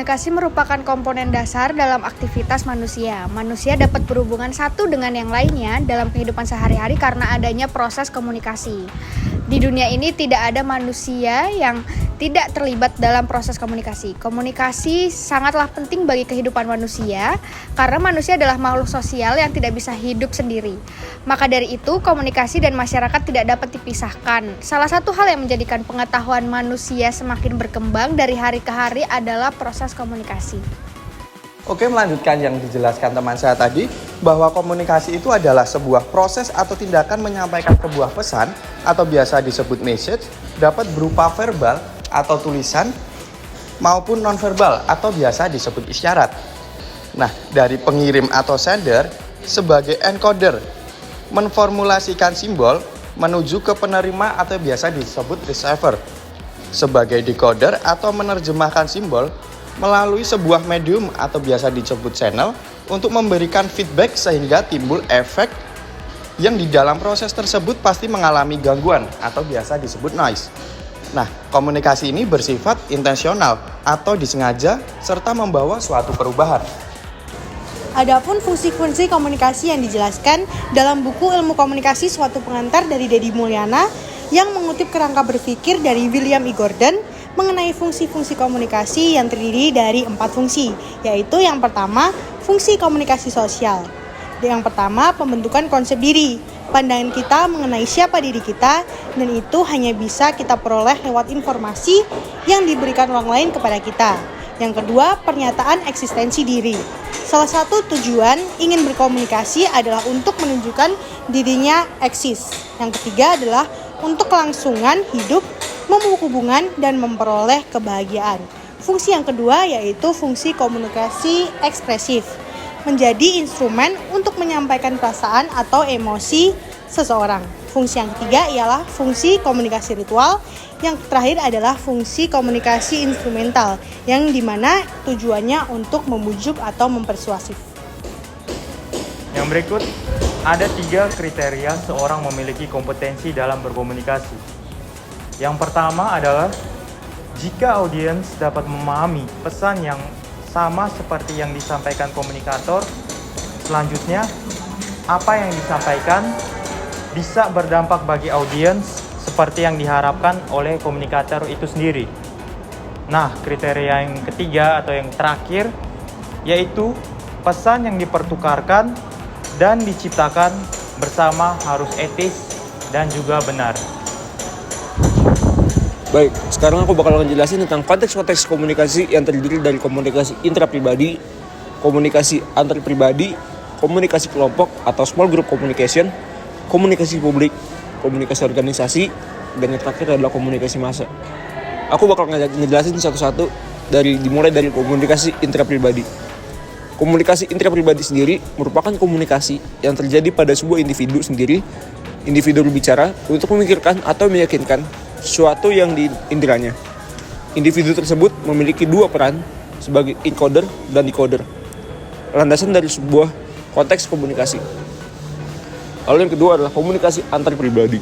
Komunikasi merupakan komponen dasar dalam aktivitas manusia. Manusia dapat berhubungan satu dengan yang lainnya dalam kehidupan sehari-hari karena adanya proses komunikasi. Di dunia ini tidak ada manusia yang tidak terlibat dalam proses komunikasi. Komunikasi sangatlah penting bagi kehidupan manusia karena manusia adalah makhluk sosial yang tidak bisa hidup sendiri. Maka dari itu, komunikasi dan masyarakat tidak dapat dipisahkan. Salah satu hal yang menjadikan pengetahuan manusia semakin berkembang dari hari ke hari adalah proses komunikasi. Oke, melanjutkan yang dijelaskan teman saya tadi, bahwa komunikasi itu adalah sebuah proses atau tindakan menyampaikan sebuah pesan atau biasa disebut message, dapat berupa verbal atau tulisan maupun nonverbal atau biasa disebut isyarat. Nah, dari pengirim atau sender sebagai encoder menformulasikan simbol menuju ke penerima atau biasa disebut receiver. Sebagai decoder atau menerjemahkan simbol melalui sebuah medium atau biasa disebut channel untuk memberikan feedback sehingga timbul efek yang di dalam proses tersebut pasti mengalami gangguan atau biasa disebut noise. Nah, komunikasi ini bersifat intensional atau disengaja serta membawa suatu perubahan. Adapun fungsi-fungsi komunikasi yang dijelaskan dalam buku Ilmu Komunikasi Suatu Pengantar dari Deddy Mulyana yang mengutip kerangka berpikir dari William E. Gordon mengenai fungsi-fungsi komunikasi yang terdiri dari 4 fungsi, yaitu yang pertama, fungsi komunikasi sosial. Yang pertama, pembentukan konsep diri, pandangan kita mengenai siapa diri kita, dan itu hanya bisa kita peroleh lewat informasi yang diberikan orang lain kepada kita. Yang kedua, pernyataan eksistensi diri. Salah satu tujuan ingin berkomunikasi adalah untuk menunjukkan dirinya eksis. Yang ketiga adalah untuk kelangsungan hidup, membangun hubungan, dan memperoleh kebahagiaan. Fungsi yang kedua yaitu fungsi komunikasi ekspresif, menjadi instrumen untuk menyampaikan perasaan atau emosi seseorang. Fungsi yang ketiga ialah fungsi komunikasi ritual. Yang terakhir adalah fungsi komunikasi instrumental, yang dimana tujuannya untuk membujuk atau mempersuasif. Yang berikut, ada 3 kriteria seorang memiliki kompetensi dalam berkomunikasi. Yang pertama adalah jika audiens dapat memahami pesan yang sama seperti yang disampaikan komunikator. Selanjutnya, apa yang disampaikan bisa berdampak bagi audiens seperti yang diharapkan oleh komunikator itu sendiri. Nah, kriteria yang ketiga atau yang terakhir yaitu pesan yang dipertukarkan dan diciptakan bersama harus etis dan juga benar. Baik, sekarang aku bakal ngejelasin tentang konteks-konteks komunikasi yang terdiri dari komunikasi intrapribadi, komunikasi antarpribadi, komunikasi kelompok atau small group communication, komunikasi publik, komunikasi organisasi, dan yang terakhir adalah komunikasi massa. Aku bakal ngejelasin satu-satu dimulai dari komunikasi intrapribadi. Komunikasi intrapribadi sendiri merupakan komunikasi yang terjadi pada sebuah individu sendiri. Individu berbicara untuk memikirkan atau meyakinkan sesuatu yang diindiranya. Individu tersebut memiliki 2 peran sebagai encoder dan decoder. Landasan dari sebuah konteks komunikasi. Lalu yang kedua adalah komunikasi antar pribadi.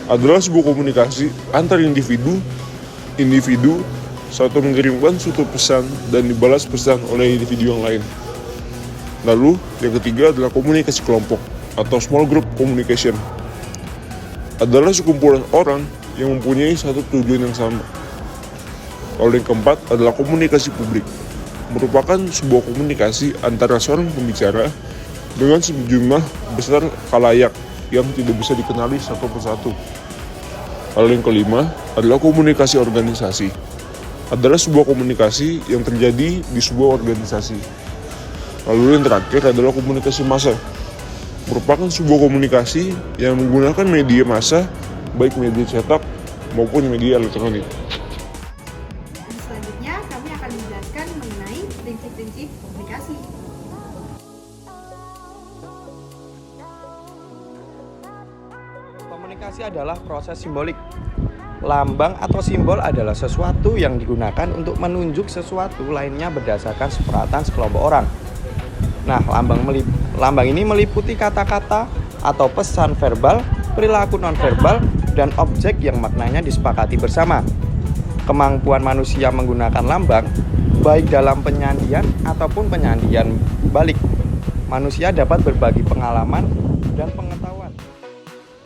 Adalah sebuah komunikasi antar individu satu mengirimkan suatu pesan dan dibalas pesan oleh individu yang lain. Lalu yang ketiga adalah komunikasi kelompok atau small group communication. Adalah sekumpulan orang yang mempunyai satu tujuan yang sama. Lalu yang keempat adalah komunikasi publik. Merupakan sebuah komunikasi antara seorang pembicara dengan sejumlah besar khalayak yang tidak bisa dikenali satu persatu. Lalu yang kelima adalah komunikasi organisasi. Adalah sebuah komunikasi yang terjadi di sebuah organisasi. Lalu yang terakhir adalah komunikasi massa. Merupakan sebuah komunikasi yang menggunakan media massa, baik media cetak maupun media elektronik. Selanjutnya, kami akan menjelaskan mengenai prinsip-prinsip komunikasi. Komunikasi adalah proses simbolik. Lambang atau simbol adalah sesuatu yang digunakan untuk menunjuk sesuatu lainnya berdasarkan sepakatan sekelompok orang. Nah, lambang ini meliputi kata-kata atau pesan verbal, perilaku nonverbal, dan objek yang maknanya disepakati bersama. Kemampuan manusia menggunakan lambang baik dalam penyandian ataupun penyandian balik. Manusia dapat berbagi pengalaman dan pengetahuan.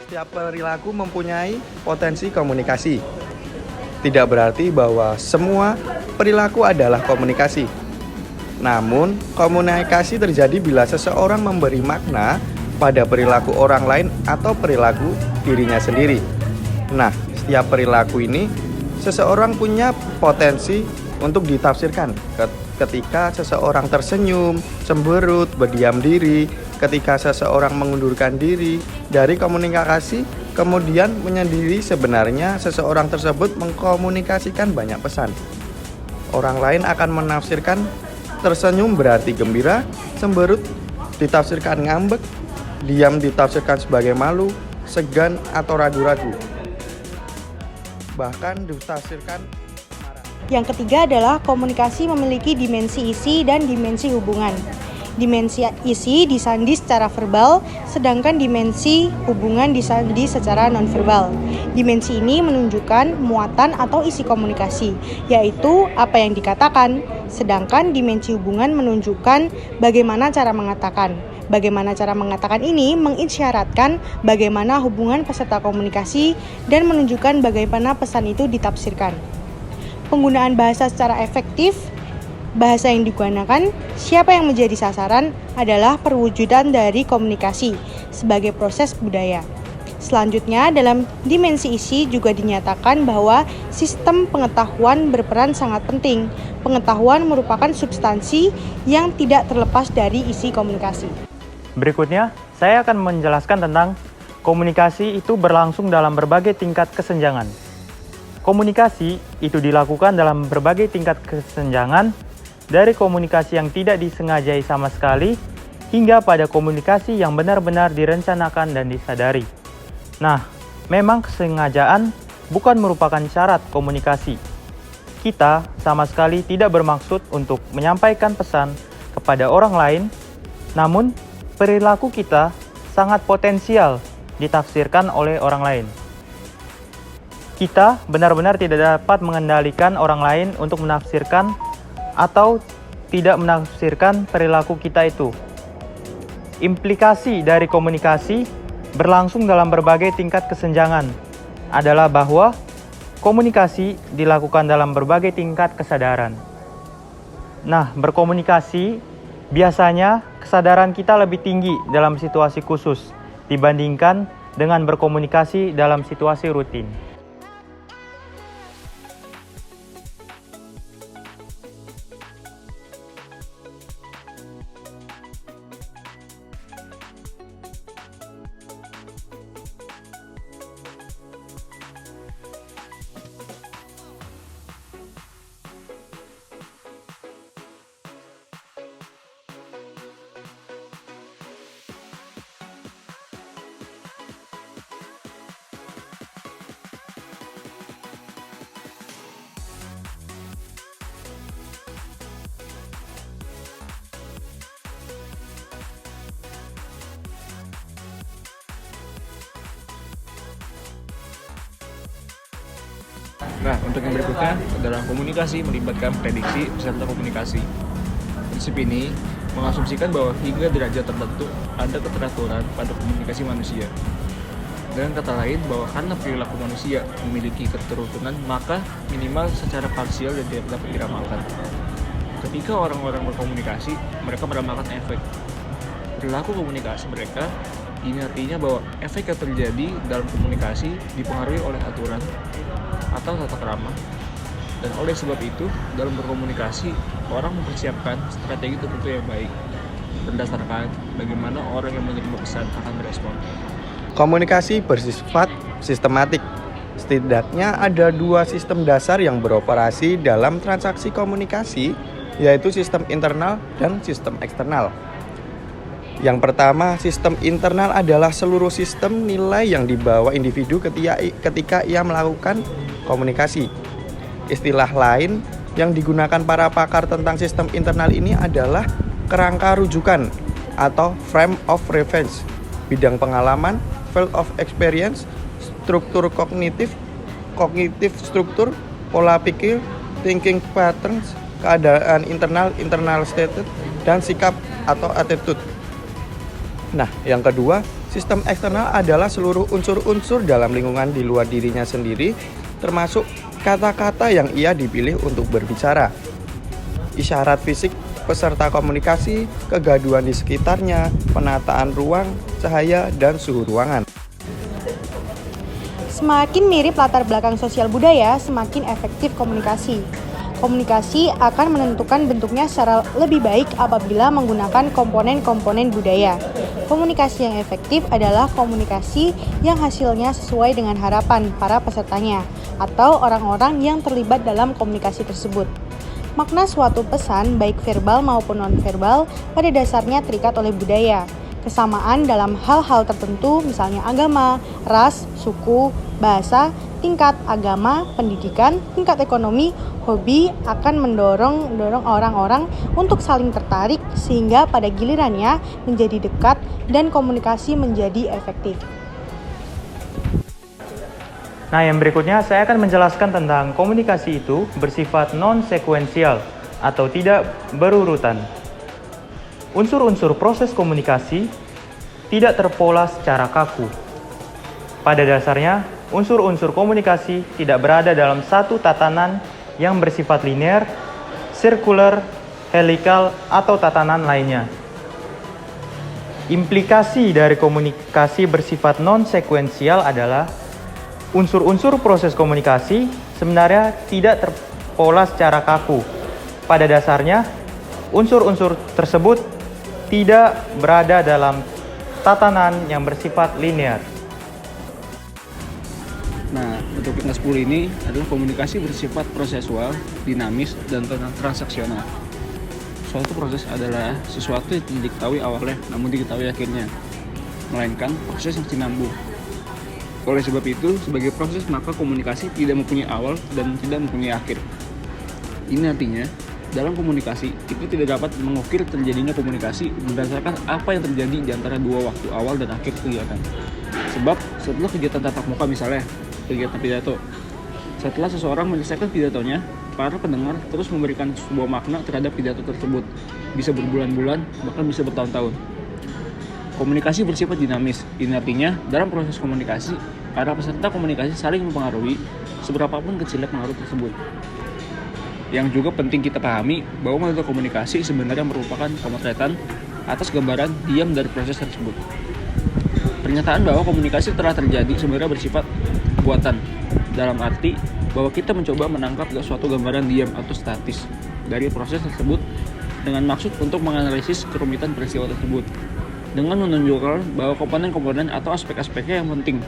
Setiap perilaku mempunyai potensi komunikasi. Tidak berarti bahwa semua perilaku adalah komunikasi. Namun, komunikasi terjadi bila seseorang memberi makna pada perilaku orang lain atau perilaku dirinya sendiri. Nah, setiap perilaku ini seseorang punya potensi untuk ditafsirkan. Ketika seseorang tersenyum, cemberut, berdiam diri, ketika seseorang mengundurkan diri dari komunikasi, kemudian menyendiri, sebenarnya seseorang tersebut mengkomunikasikan banyak pesan. Orang lain akan menafsirkan tersenyum berarti gembira, cemberut ditafsirkan ngambek, diam ditafsirkan sebagai malu, segan atau ragu-ragu. Bahkan ditafsirkan marah. Yang ketiga adalah komunikasi memiliki dimensi isi dan dimensi hubungan. Dimensi isi disandi secara verbal, sedangkan dimensi hubungan disandi secara nonverbal. Dimensi ini menunjukkan muatan atau isi komunikasi, yaitu apa yang dikatakan, sedangkan dimensi hubungan menunjukkan bagaimana cara mengatakan. Bagaimana cara mengatakan ini mengisyaratkan bagaimana hubungan peserta komunikasi dan menunjukkan bagaimana pesan itu ditafsirkan. Penggunaan bahasa secara efektif, bahasa yang digunakan, siapa yang menjadi sasaran adalah perwujudan dari komunikasi sebagai proses budaya. Selanjutnya, dalam dimensi isi juga dinyatakan bahwa sistem pengetahuan berperan sangat penting. Pengetahuan merupakan substansi yang tidak terlepas dari isi komunikasi. Berikutnya, saya akan menjelaskan tentang komunikasi itu berlangsung dalam berbagai tingkat kesenjangan. Komunikasi itu dilakukan dalam berbagai tingkat kesenjangan, dari komunikasi yang tidak disengajai sama sekali, hingga pada komunikasi yang benar-benar direncanakan dan disadari. Nah, memang kesengajaan bukan merupakan syarat komunikasi. Kita sama sekali tidak bermaksud untuk menyampaikan pesan kepada orang lain, namun perilaku kita sangat potensial ditafsirkan oleh orang lain. Kita benar-benar tidak dapat mengendalikan orang lain untuk menafsirkan atau tidak menafsirkan perilaku kita itu. Implikasi dari komunikasi berlangsung dalam berbagai tingkat kesenjangan adalah bahwa komunikasi dilakukan dalam berbagai tingkat kesadaran. Nah, berkomunikasi biasanya kesadaran kita lebih tinggi dalam situasi khusus dibandingkan dengan berkomunikasi dalam situasi rutin. Nah, untuk yang berikutnya adalah komunikasi melibatkan prediksi serta komunikasi. Prinsip ini mengasumsikan bahwa hingga derajat tertentu ada keteraturan pada komunikasi manusia. Dengan kata lain, bahwa karena perilaku manusia memiliki keterutunan, maka minimal secara parsial dan tidak dapat diramalkan. Ketika orang-orang berkomunikasi, mereka meramalkan efek. Perilaku komunikasi mereka, ini artinya bahwa efek yang terjadi dalam komunikasi dipengaruhi oleh aturan atau tata krama. Dan oleh sebab itu, dalam berkomunikasi, orang mempersiapkan strategi tertentu yang baik berdasarkan bagaimana orang yang menerima pesan akan merespon. Komunikasi bersifat sistematik. Setidaknya ada dua sistem dasar yang beroperasi dalam transaksi komunikasi, yaitu sistem internal dan sistem eksternal. Yang pertama, sistem internal adalah seluruh sistem nilai yang dibawa individu ketika ia melakukan komunikasi. Istilah lain yang digunakan para pakar tentang sistem internal ini adalah kerangka rujukan atau frame of reference, bidang pengalaman, field of experience, struktur kognitif struktur, pola pikir, thinking patterns, keadaan internal status, dan sikap atau attitude. Nah, yang kedua, sistem eksternal adalah seluruh unsur-unsur dalam lingkungan di luar dirinya sendiri, termasuk kata-kata yang ia dipilih untuk berbicara. Isyarat fisik peserta komunikasi, kegaduhan di sekitarnya, penataan ruang, cahaya, dan suhu ruangan. Semakin mirip latar belakang sosial budaya, semakin efektif komunikasi. Komunikasi akan menentukan bentuknya secara lebih baik apabila menggunakan komponen-komponen budaya. Komunikasi yang efektif adalah komunikasi yang hasilnya sesuai dengan harapan para pesertanya atau orang-orang yang terlibat dalam komunikasi tersebut. Makna suatu pesan, baik verbal maupun non-verbal, pada dasarnya terikat oleh budaya. Kesamaan dalam hal-hal tertentu, misalnya agama, ras, suku, bahasa, tingkat agama, pendidikan, tingkat ekonomi, hobi akan mendorong orang-orang untuk saling tertarik sehingga pada gilirannya menjadi dekat dan komunikasi menjadi efektif. Nah, yang berikutnya saya akan menjelaskan tentang komunikasi itu bersifat non-sekuensial atau tidak berurutan. Unsur-unsur proses komunikasi tidak terpola secara kaku. Pada dasarnya, unsur-unsur komunikasi tidak berada dalam satu tatanan yang bersifat linear, sirkular, helikal, atau tatanan lainnya. Implikasi dari komunikasi bersifat non-sekuensial adalah unsur-unsur proses komunikasi sebenarnya tidak terpola secara kaku. Pada dasarnya, unsur-unsur tersebut tidak berada dalam tatanan yang bersifat linear. Nah, untuk fitness 10 ini adalah komunikasi bersifat prosesual, dinamis, dan transaksional. Suatu proses adalah sesuatu yang tidak diketahui awalnya, namun diketahui akhirnya, melainkan proses yang sinambung. Oleh sebab itu, sebagai proses maka komunikasi tidak mempunyai awal dan tidak mempunyai akhir. Ini artinya, dalam komunikasi, itu tidak dapat mengukir terjadinya komunikasi berdasarkan apa yang terjadi di antara dua waktu awal dan akhir kegiatan. Sebab, setelah kegiatan tatap muka misalnya, kegiatan pidato, setelah seseorang menyelesaikan pidatonya, para pendengar terus memberikan sebuah makna terhadap pidato tersebut, bisa berbulan-bulan, bahkan bisa bertahun-tahun. Komunikasi bersifat dinamis. Ini artinya, dalam proses komunikasi, para peserta komunikasi saling mempengaruhi seberapapun kecilnya pengaruh tersebut. Yang juga penting kita pahami bahwa metode komunikasi sebenarnya merupakan pemotretan atas gambaran diam dari proses tersebut. Pernyataan bahwa komunikasi telah terjadi sebenarnya bersifat buatan, dalam arti bahwa kita mencoba menangkap suatu gambaran diam atau statis dari proses tersebut dengan maksud untuk menganalisis kerumitan peristiwa tersebut, dengan menunjukkan bahwa komponen-komponen atau aspek-aspeknya yang penting.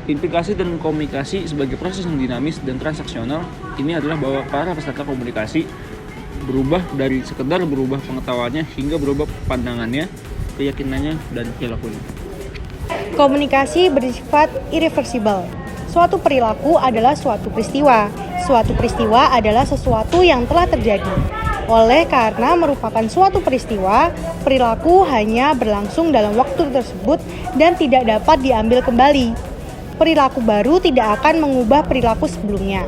Implikasi dan komunikasi sebagai proses yang dinamis dan transaksional ini adalah bahwa para peserta komunikasi berubah dari sekedar berubah pengetahuannya hingga berubah pandangannya, keyakinannya, dan perilakunya. Komunikasi bersifat irreversible. Suatu perilaku adalah suatu peristiwa. Suatu peristiwa adalah sesuatu yang telah terjadi. Oleh karena merupakan suatu peristiwa, perilaku hanya berlangsung dalam waktu tersebut dan tidak dapat diambil kembali. Perilaku baru tidak akan mengubah perilaku sebelumnya.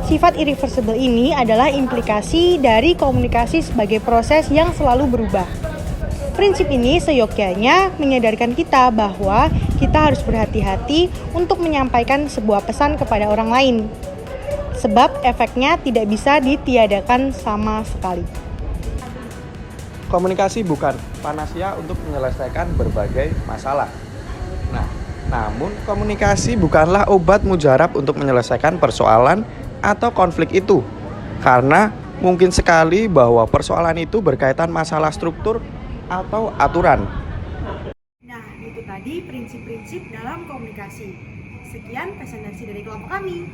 Sifat irreversible ini adalah implikasi dari komunikasi sebagai proses yang selalu berubah. Prinsip ini seyogyanya menyadarkan kita bahwa kita harus berhati-hati untuk menyampaikan sebuah pesan kepada orang lain. Sebab efeknya tidak bisa ditiadakan sama sekali. Komunikasi bukan panacea untuk menyelesaikan berbagai masalah. Namun komunikasi bukanlah obat mujarab untuk menyelesaikan persoalan atau konflik itu. Karena mungkin sekali bahwa persoalan itu berkaitan masalah struktur atau aturan. Nah, itu tadi prinsip-prinsip dalam komunikasi. Sekian presentasi dari kelompok kami.